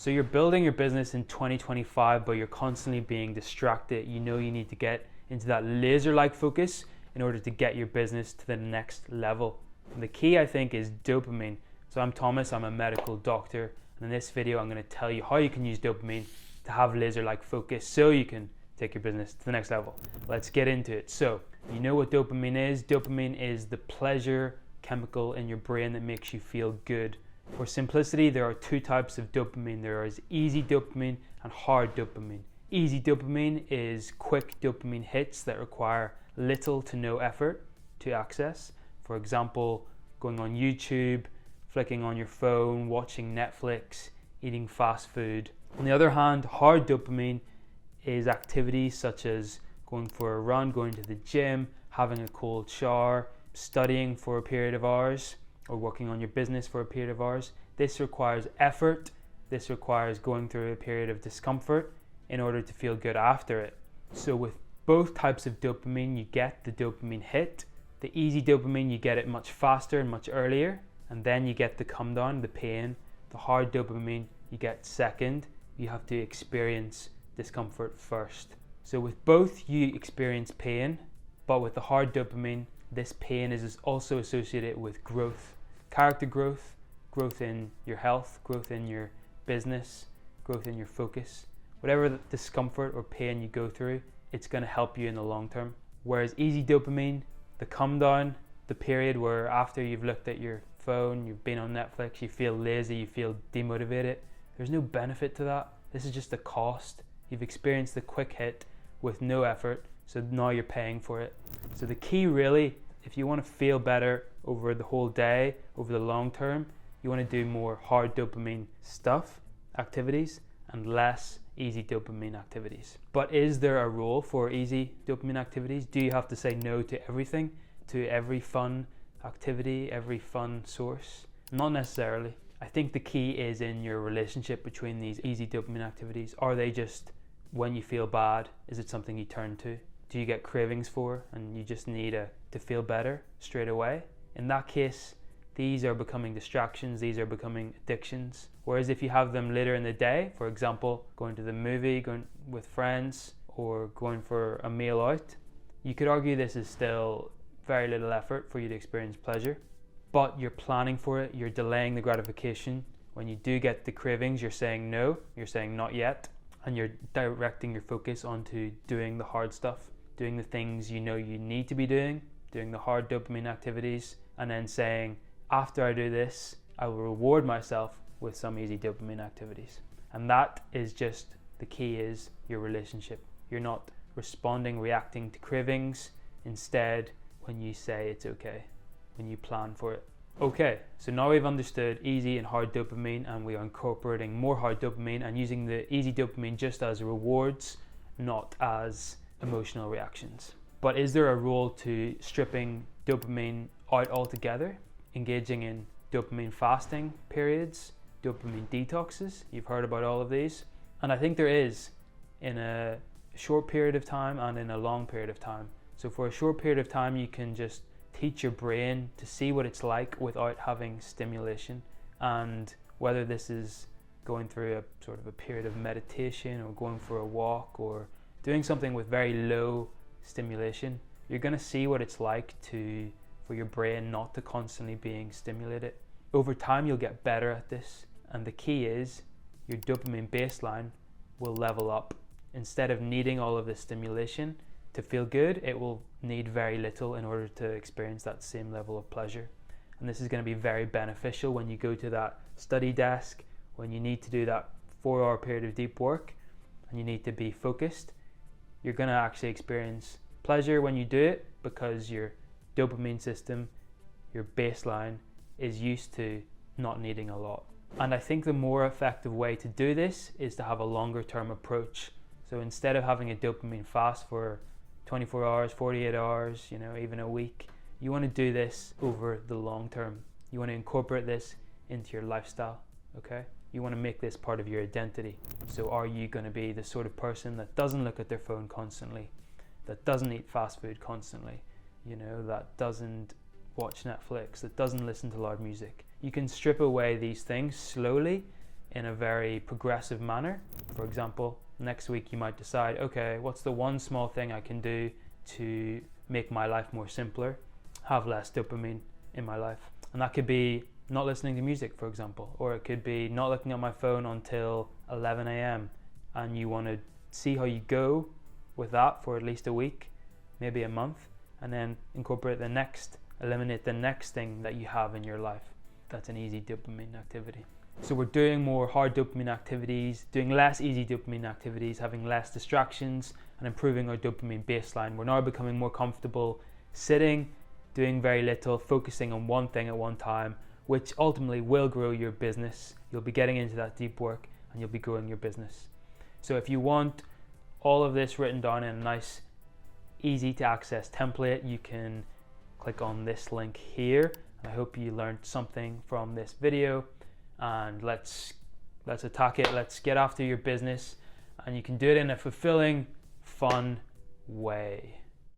So you're building your business in 2025, but you're constantly being distracted. You know you need to get into that laser-like focus in order to get your business to the next level. And the key, I think, is dopamine. So I'm Thomas, I'm a medical doctor, and in this video I'm going to tell you how you can use dopamine to have laser-like focus so you can take your business to the next level. Let's get into it. So you know what dopamine is. Dopamine is the pleasure chemical in your brain that makes you feel good. For simplicity, there are two types of dopamine. There is easy dopamine and hard dopamine. Easy dopamine is quick dopamine hits that require little to no effort to access. For example, going on YouTube, flicking on your phone, watching Netflix, eating fast food. On the other hand, hard dopamine is activities such as going for a run, going to the gym, having a cold shower, studying for a period of hours, or working on your business for a period of hours. This requires effort. This requires going through a period of discomfort in order to feel good after it. So with both types of dopamine, you get the dopamine hit. The easy dopamine, you get it much faster and much earlier, and then you get the come down, the pain. The hard dopamine, you get second. You have to experience discomfort first. So with both, you experience pain, but with the hard dopamine, this pain is also associated with growth, character growth, growth in your health, growth in your business, growth in your focus. Whatever the discomfort or pain you go through, it's going to help you in the long term. Whereas easy dopamine, the come down, the period where after you've looked at your phone, you've been on Netflix, you feel lazy, you feel demotivated, there's no benefit to that. This is just a cost. You've experienced the quick hit with no effort, so now you're paying for it. So the key really, if you want to feel better over the whole day, over the long term, you want to do more hard dopamine stuff, activities, and less easy dopamine activities. But is there a role for easy dopamine activities? Do you have to say no to everything, to every fun activity, every fun source? Not necessarily. I think the key is in your relationship between these easy dopamine activities. Are they just when you feel bad? Is it something you turn to? Do you get cravings for and you just need to feel better straight away? In that case, these are becoming distractions, these are becoming addictions. Whereas if you have them later in the day, for example, going to the movie, going with friends, or going for a meal out, you could argue this is still very little effort for you to experience pleasure, but you're planning for it, you're delaying the gratification. When you do get the cravings, you're saying no, you're saying not yet, and you're directing your focus onto doing the hard stuff, doing the things you know you need to be doing the hard dopamine activities, and then saying, after I do this, I will reward myself with some easy dopamine activities. And that is just, the key is your relationship. You're not responding, reacting to cravings. Instead, when you say it's okay, when you plan for it. Okay, so now we've understood easy and hard dopamine, and we are incorporating more hard dopamine and using the easy dopamine just as rewards, not as emotional reactions. But is there a role to stripping dopamine out altogether? Engaging in dopamine fasting periods, dopamine detoxes? You've heard about all of these. And I think there is, in a short period of time and in a long period of time. So for a short period of time, you can just teach your brain to see what it's like without having stimulation. And whether this is going through a sort of a period of meditation or going for a walk or doing something with very low stimulation, you're going to see what it's like for your brain not to constantly being stimulated. Over time, you'll get better at this. And the key is your dopamine baseline will level up. Instead of needing all of this stimulation to feel good, it will need very little in order to experience that same level of pleasure. And this is going to be very beneficial when you go to that study desk, when you need to do that 4-hour period of deep work and you need to be focused. You're going to actually experience pleasure when you do it because your dopamine system, your baseline, is used to not needing a lot. And I think the more effective way to do this is to have a longer term approach. So instead of having a dopamine fast for 24 hours, 48 hours, even a week, you want to do this over the long term. You want to incorporate this into your lifestyle, okay? You want to make this part of your identity. So are you going to be the sort of person that doesn't look at their phone constantly, that doesn't eat fast food constantly, that doesn't watch Netflix, that doesn't listen to loud music? You can strip away these things slowly in a very progressive manner. For example, next week you might decide, okay, what's the one small thing I can do to make my life more simpler, have less dopamine in my life? And that could be not listening to music, for example, or it could be not looking at my phone until 11 a.m. and you want to see how you go with that for at least a week, maybe a month, and then eliminate the next thing that you have in your life. That's an easy dopamine activity. So we're doing more hard dopamine activities, doing less easy dopamine activities, having less distractions, and improving our dopamine baseline. We're now becoming more comfortable sitting, doing very little, focusing on one thing at one time, which ultimately will grow your business. You'll be getting into that deep work and you'll be growing your business. So if you want all of this written down in a nice, easy to access template, you can click on this link here. I hope you learned something from this video, and let's attack it. Let's get after your business, and you can do it in a fulfilling, fun way.